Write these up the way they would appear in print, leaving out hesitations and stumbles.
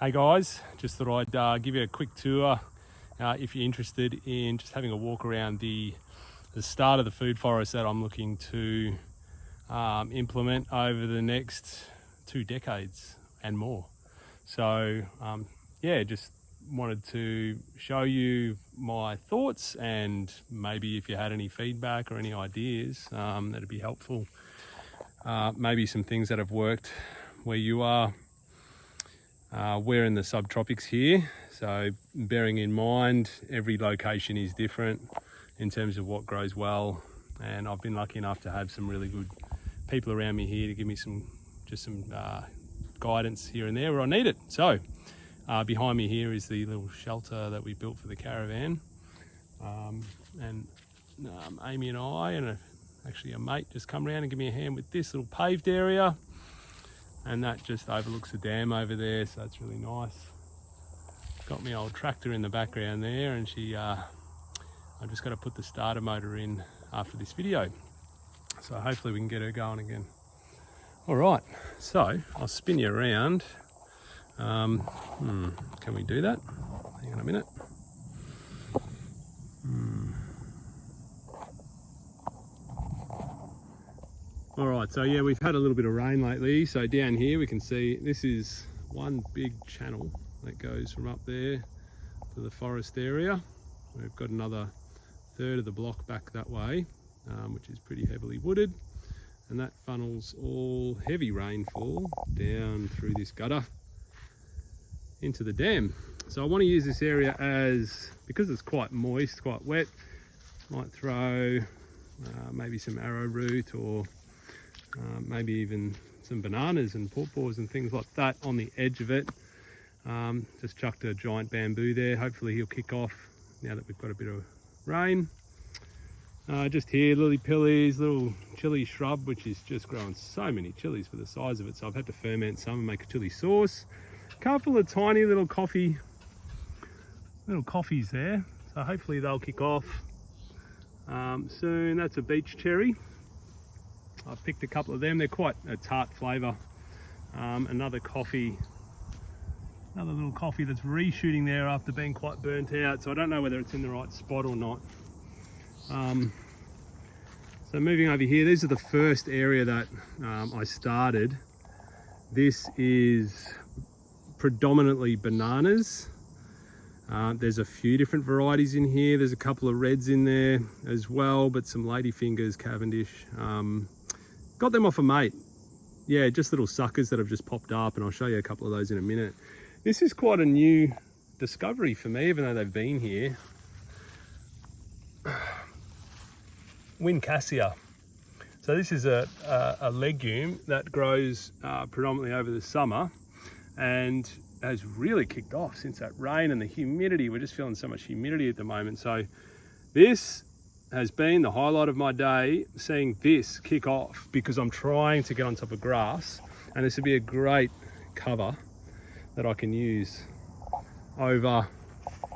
Hey guys, just thought I'd give you a quick tour if you're interested in just having a walk around the start of the food forest that I'm looking to implement over the next 2 decades and more. So yeah, just wanted to show you my thoughts, and maybe if you had any feedback or any ideas, that'd be helpful. Maybe some things that have worked where you are. We're in the subtropics here, so bearing in mind every location is different in terms of what grows well, and I've been lucky enough to have some really good people around me here to give me some guidance here and there where I need it. So behind me here is the little shelter that we built for the caravan, and Amy and I and actually a mate just come around and give me a hand with this little paved area. And that just overlooks the dam over there, so that's really nice. Got my old tractor in the background there, and I've just got to put the starter motor in after this video. So hopefully we can get her going again. All right, so I'll spin you around. Can we do that? Hang on a minute. All right, so yeah, we've had a little bit of rain lately. So down here we can see this is one big channel that goes from up there to the forest area. We've got another third of the block back that way, which is pretty heavily wooded. And that funnels all heavy rainfall down through this gutter into the dam. So I want to use this area because it's quite moist, quite wet, might throw maybe some arrowroot or maybe even some bananas and pawpaws and things like that on the edge of it. Just chucked a giant bamboo there. Hopefully he'll kick off now that we've got a bit of rain. Just here, lily pillies, little chili shrub, which is just growing so many chilies for the size of it. So I've had to ferment some and make a chili sauce. A couple of tiny little coffees there. So hopefully they'll kick off soon. That's a beach cherry. I've picked a couple of them. They're quite a tart flavour. Another little coffee that's reshooting there after being quite burnt out. So I don't know whether it's in the right spot or not. So moving over here, these are the first area that I started. This is predominantly bananas. There's a few different varieties in here. There's a couple of reds in there as well, but some ladyfingers, Cavendish. Got them off a mate. Yeah, just little suckers that have just popped up, and I'll show you a couple of those in a minute. This is quite a new discovery for me, even though they've been here. Wincassia. So this is a legume that grows predominantly over the summer and has really kicked off since that rain and the humidity. We're just feeling so much humidity at the moment. So this has been the highlight of my day, seeing this kick off, because I'm trying to get on top of grass, and this would be a great cover that I can use over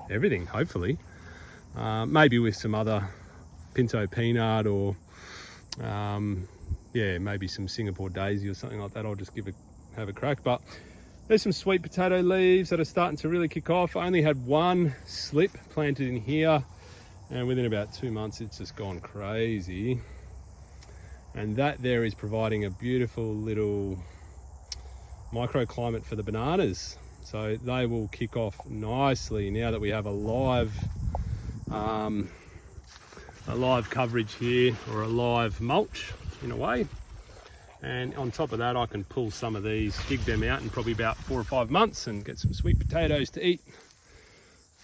everything, hopefully. Maybe with some other pinto peanut or yeah, maybe some Singapore daisy or something like that. I'll just have a crack. But there's some sweet potato leaves that are starting to really kick off. I only had one slip planted in here, and within about 2 months it's just gone crazy. And that there is providing a beautiful little microclimate for the bananas. So they will kick off nicely now that we have a live coverage here, or a live mulch in a way. And on top of that, I can pull some of these, dig them out in probably about 4 or 5 months and get some sweet potatoes to eat.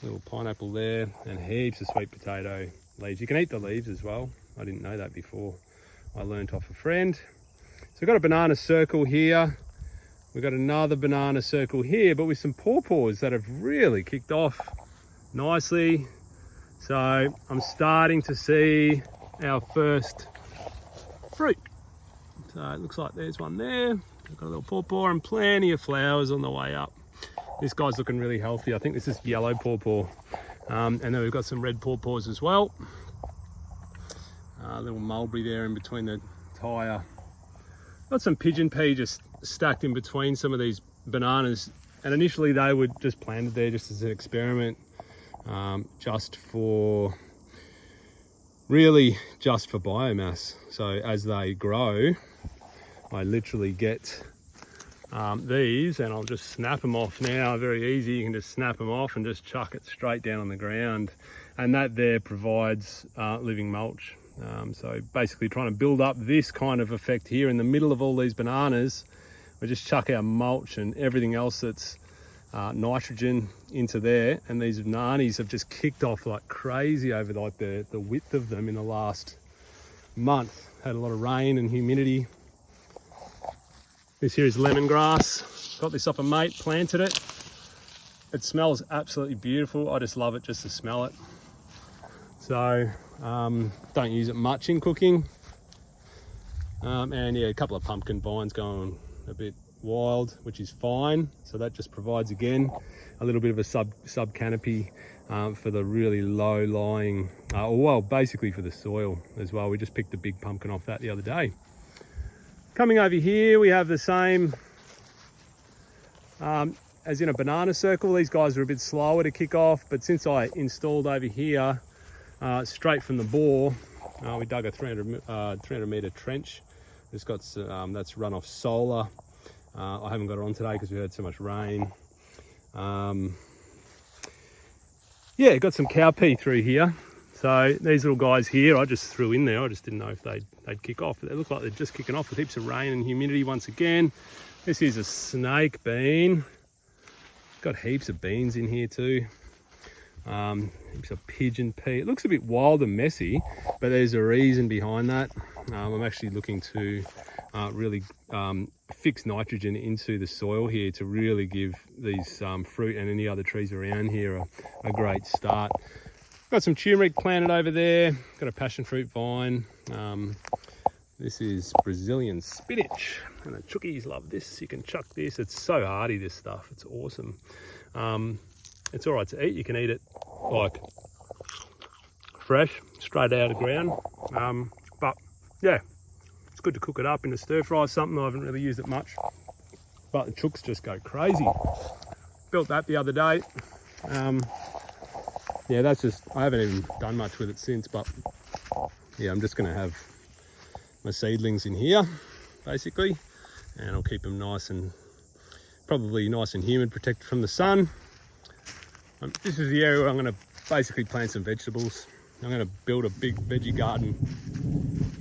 Little pineapple there, and heaps of sweet potato leaves. You can eat the leaves as well. I didn't know that before. I learnt off a friend. So we've got a banana circle here. We've got another banana circle here, but with some pawpaws that have really kicked off nicely. So I'm starting to see our first fruit. So it looks like there's one there. We've got a little pawpaw and plenty of flowers on the way up. This guy's looking really healthy. I think this is yellow pawpaw. And then we've got some red pawpaws as well. A little mulberry there in between the tyre. Got some pigeon pea just stacked in between some of these bananas And initially they were just planted there just as an experiment, just for biomass. So as they grow, I literally get these, and I'll just snap them off now. Very easy, you can just snap them off and just chuck it straight down on the ground, and that there provides living mulch. So basically trying to build up this kind of effect here in the middle of all these bananas. We just chuck our mulch and everything else that's nitrogen into there, and these bananas have just kicked off like crazy over like the width of them in the last month. Had a lot of rain and humidity. This here is lemongrass. Got this off a mate, planted it. It smells absolutely beautiful. I just love it just to smell it. So don't use it much in cooking. And yeah, a couple of pumpkin vines going a bit wild, which is fine. So that just provides, again, a little bit of a sub canopy for the really low lying, well, basically for the soil as well. We just picked a big pumpkin off that the other day. Coming over here, we have the same as in a banana circle. These guys are a bit slower to kick off, but since I installed over here straight from the bore, we dug a 300 meter trench. It's got that's run off solar. I haven't got it on today because we had so much rain. Yeah, got some cowpea through here. So these little guys here, I just threw in there. I just didn't know if they'd kick off. But they look like they're just kicking off with heaps of rain and humidity once again. This is a snake bean. Got heaps of beans in here too. Heaps of pigeon pea. It looks a bit wild and messy, but there's a reason behind that. I'm actually looking to really fix nitrogen into the soil here to really give these fruit and any other trees around here a great start. Got some turmeric planted over there. Got a passion fruit vine. This is Brazilian spinach, and the chookies love this. You can chuck this. It's so hardy, this stuff. It's awesome. It's all right to eat. You can eat it like fresh, straight out of the ground. But yeah, it's good to cook it up in a stir fry. Something I haven't really used it much, but the chooks just go crazy. Built that the other day. Yeah, that's just, I haven't even done much with it since, but yeah, I'm just going to have my seedlings in here, basically, and I'll keep them nice and, probably nice and humid, protected from the sun. This is the area where I'm going to basically plant some vegetables. I'm going to build a big veggie garden.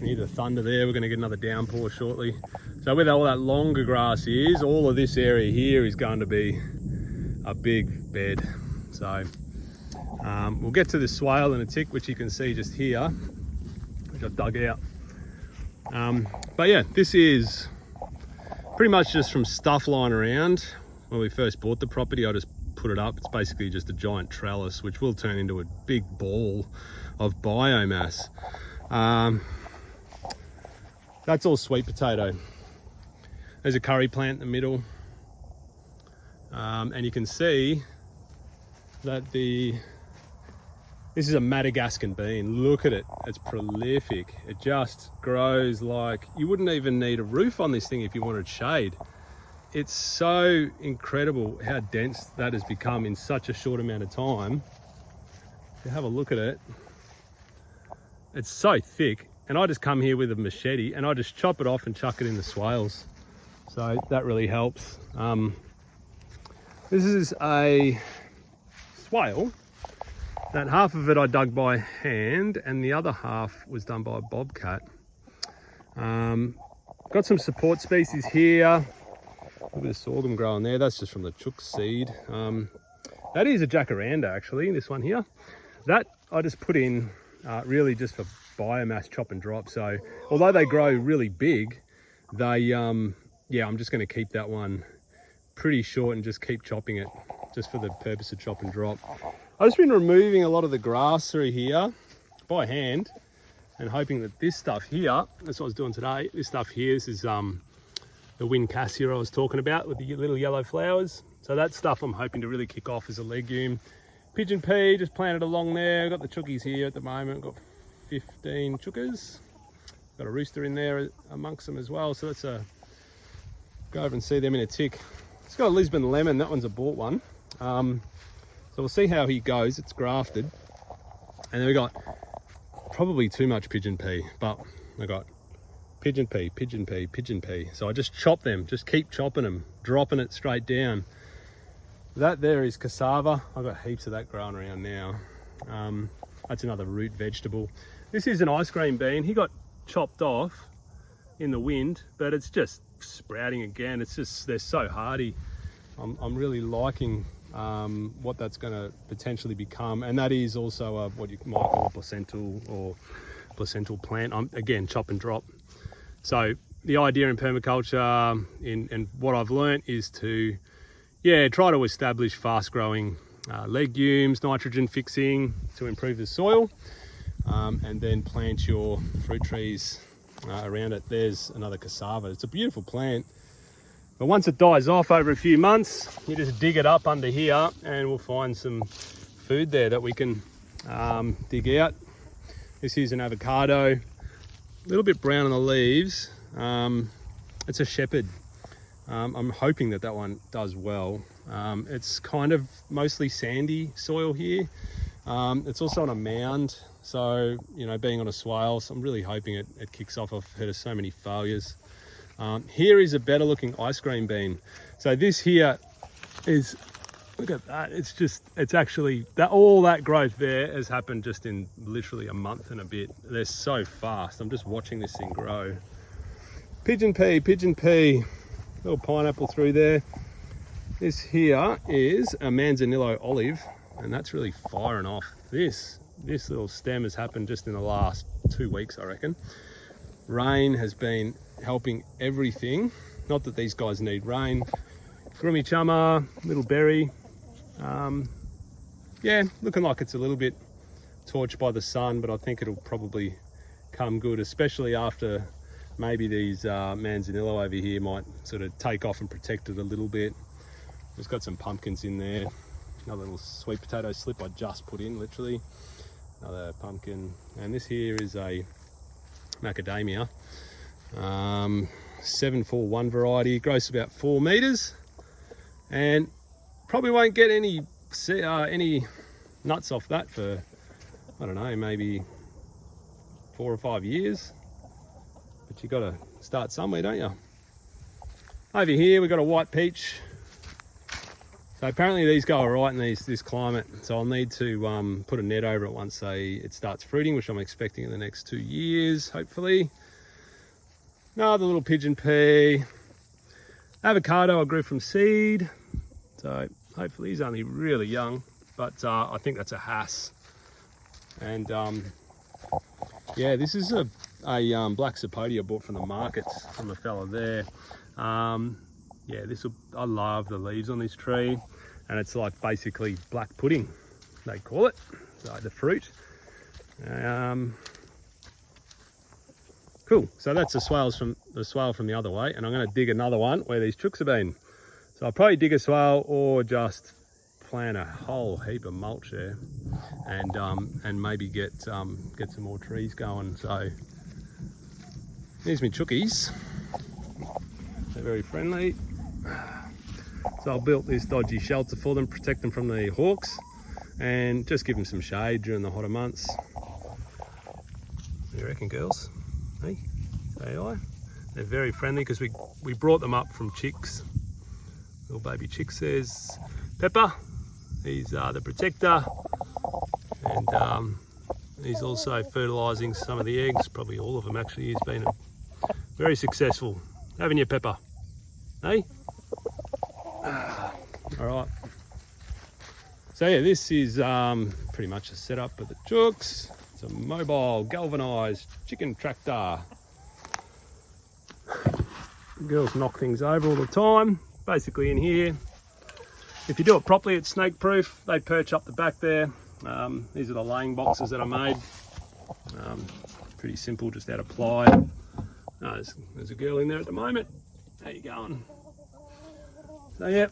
Near the thunder there, we're going to get another downpour shortly. So where all that longer grass is, all of this area here is going to be a big bed. So we'll get to the swale in a tick, which you can see just here, which I've dug out. But yeah, this is pretty much just from stuff lying around. When we first bought the property, I just put it up. It's basically just a giant trellis, which will turn into a big ball of biomass. That's all sweet potato. There's a curry plant in the middle. And you can see that this is a Madagascan bean. Look at it, it's prolific. It just grows like, you wouldn't even need a roof on this thing if you wanted shade. It's so incredible how dense that has become in such a short amount of time. If you have a look at it, it's so thick. And I just come here with a machete and I just chop it off and chuck it in the swales. So that really helps. This is a swale that half of it I dug by hand and the other half was done by a bobcat. Got some support species here. A little bit of sorghum growing there. That's just from the chook seed. That is a jacaranda actually, this one here. That I just put in really just for biomass chop and drop. So although they grow really big, they, yeah, I'm just gonna keep that one pretty short and just keep chopping it just for the purpose of chop and drop. I've just been removing a lot of the grass through here by hand and hoping that this stuff here, that's what I was doing today, this stuff here, this is the wind cassia I was talking about with the little yellow flowers. So that stuff I'm hoping to really kick off as a legume. Pigeon pea, just planted along there. I've got the chookies here at the moment. I've got 15 chookers. Got a rooster in there amongst them as well. So let's go over and see them in a tick. It's got a Lisbon lemon. That one's a bought one. So we'll see how he goes. It's grafted. And then we got probably too much pigeon pea, but I got pigeon pea, pigeon pea, pigeon pea. So I just chop them, just keep chopping them, dropping it straight down. That there is cassava. I've got heaps of that growing around now. That's another root vegetable. This is an ice cream bean. He got chopped off in the wind, but it's just sprouting again. It's just, they're so hardy. I'm really liking what that's going to potentially become, and that is also what you might call a placental plant. Again, chop and drop. So the idea in permaculture, and what I've learnt, is to try to establish fast growing legumes, nitrogen fixing to improve the soil, and then plant your fruit trees around it. There's another cassava. It's a beautiful plant, but once it dies off over a few months, you just dig it up under here and we'll find some food there that we can dig out. This is an avocado, a little bit brown on the leaves. It's a shepherd. I'm hoping that one does well. It's kind of mostly sandy soil here. It's also on a mound, so being on a swale, so I'm really hoping it kicks off. I've heard of so many failures. Here is a better looking ice cream bean. So this here is, look at that, it's actually, all that growth there has happened just in literally a month and a bit. They're so fast. I'm just watching this thing grow. Pigeon pea, little pineapple through there. This here is a Manzanillo olive, and that's really firing off. This little stem has happened just in the last 2 weeks, I reckon. Rain has been helping everything. Not that these guys need rain. Grumichama, little berry. Looking like it's a little bit torched by the sun, but I think it'll probably come good, especially after maybe these Manzanillo over here might sort of take off and protect it a little bit. Just got some pumpkins in there. Another little sweet potato slip I just put in, literally. Another pumpkin. And this here is a macadamia. 741 variety. Grows about 4 meters. And probably won't get any nuts off that for, I don't know, maybe 4 or 5 years. But you got to start somewhere, don't you? Over here we've got a white peach. So apparently these go all right in this climate. So I'll need to put a net over it once it starts fruiting, which I'm expecting in the next 2 years, hopefully. Another little pigeon pea. Avocado I grew from seed. So hopefully he's only really young, but I think that's a Hass. And this is a black sapote I bought from the markets from a fella there. I love the leaves on this tree, and it's like basically black pudding, they call it, so the fruit. Cool, so that's the swale from the other way, and I'm going to dig another one where these chooks have been. So I'll probably dig a swale or just plant a whole heap of mulch there, and maybe get some more trees going. So here's my chookies. They're very friendly. So I built this dodgy shelter for them, protect them from the hawks, and just give them some shade during the hotter months. What do you reckon, girls? Hey, say hi. They're very friendly because we brought them up from chicks. Little baby chicks. There's Pepper. He's the protector, and he's also fertilising some of the eggs, probably all of them actually. He's been very successful, haven't you, Pepper? Hey? All right. So yeah, this is pretty much a setup of the chooks. It's a mobile galvanised chicken tractor. The girls knock things over all the time. Basically in here, if you do it properly, it's snake proof. They perch up the back there. These are the laying boxes that I made. Pretty simple, just out of ply. There's a girl in there at the moment. How you going? So yeah.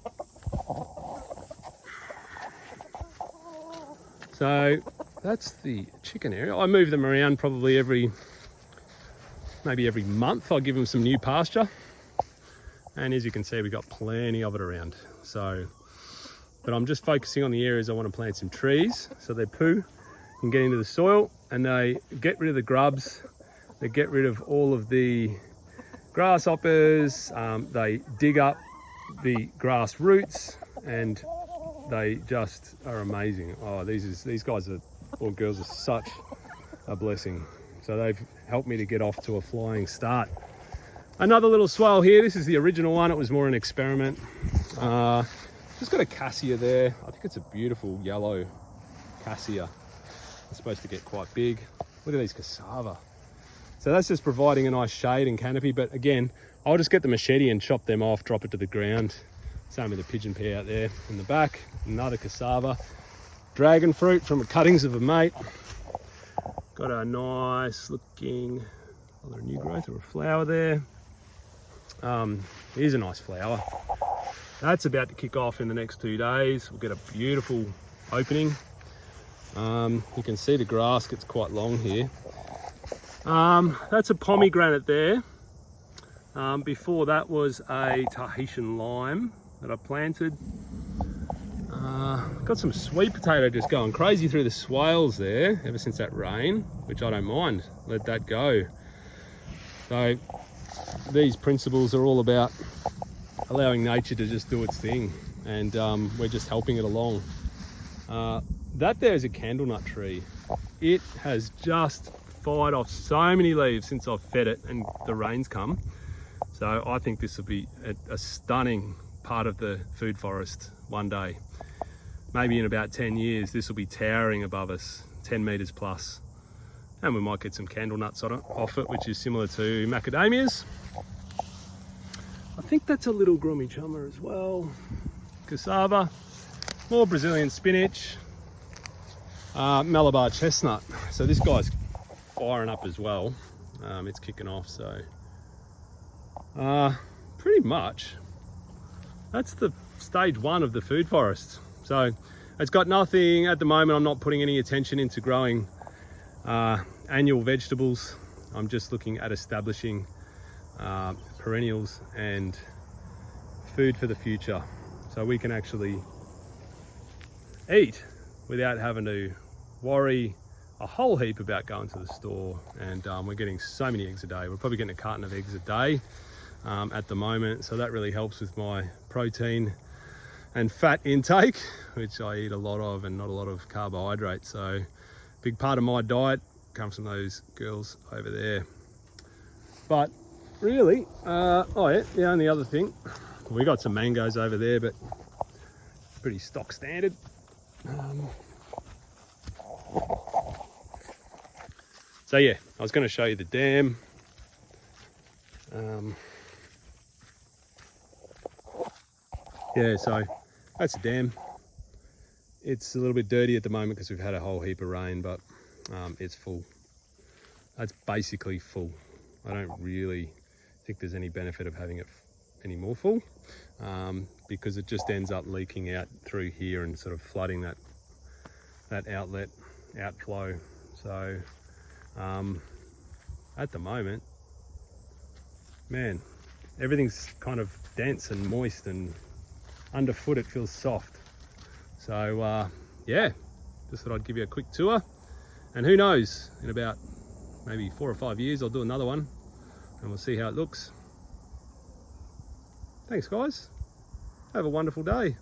So that's the chicken area. I move them around probably maybe every month. I'll give them some new pasture. And as you can see, we've got plenty of it around. So, but I'm just focusing on the areas I want to plant some trees. So they poo and get into the soil, and they get rid of the grubs. They get rid of all of the grasshoppers. They dig up the grass roots, and they just are amazing. Oh, these guys are, or girls, are such a blessing. So they've helped me to get off to a flying start. Another little swale here. This is the original one. It was more an experiment. Just got a cassia there. I think it's a beautiful yellow cassia. It's supposed to get quite big. Look at these cassava. So that's just providing a nice shade and canopy. But again, I'll just get the machete and chop them off, drop it to the ground. Same with the pigeon pea out there in the back. Another cassava. Dragon fruit from the cuttings of a mate. Got a nice looking, either a new growth or a flower there. Here's a nice flower. That's about to kick off in the next 2 days. We'll get a beautiful opening. You can see the grass gets quite long here. That's a pomegranate there. Before that was a Tahitian lime that I planted. Got some sweet potato just going crazy through the swales there ever since that rain, which I don't mind. Let that go. So these principles are all about allowing nature to just do its thing, and we're just helping it along. That there is a candle nut tree. It has just fired off so many leaves since I've fed it and the rain's come. So I think this will be a stunning part of the food forest one day. Maybe in about 10 years, this will be towering above us, 10 meters plus. And we might get some candle nuts off it, which is similar to macadamias. I think that's a little grommy chummer as well. Cassava, more Brazilian spinach, Malabar chestnut. So this guy's firing up as well. It's kicking off, so pretty much that's the stage one of the food forest. So it's got nothing at the moment. I'm not putting any attention into growing annual vegetables. I'm just looking at establishing perennials and food for the future, so we can actually eat without having to worry a whole heap about going to the store. And we're getting so many eggs a day. We're probably getting a carton of eggs a day at the moment, so that really helps with my protein and fat intake, which I eat a lot of, and not a lot of carbohydrates. So big part of my diet comes from those girls over there. But really, oh yeah, the only other thing, we got some mangoes over there, but pretty stock standard. So yeah, I was going to show you the dam. Yeah, so that's the dam. It's a little bit dirty at the moment because we've had a whole heap of rain, but it's full. That's basically full. I don't really think there's any benefit of having it any more full, because it just ends up leaking out through here and sort of flooding that outflow. So at the moment, man, everything's kind of dense and moist, and underfoot it feels soft. So yeah, just thought I'd give you a quick tour, and who knows, in about maybe 4 or 5 years I'll do another one and we'll see how it looks. Thanks guys, have a wonderful day.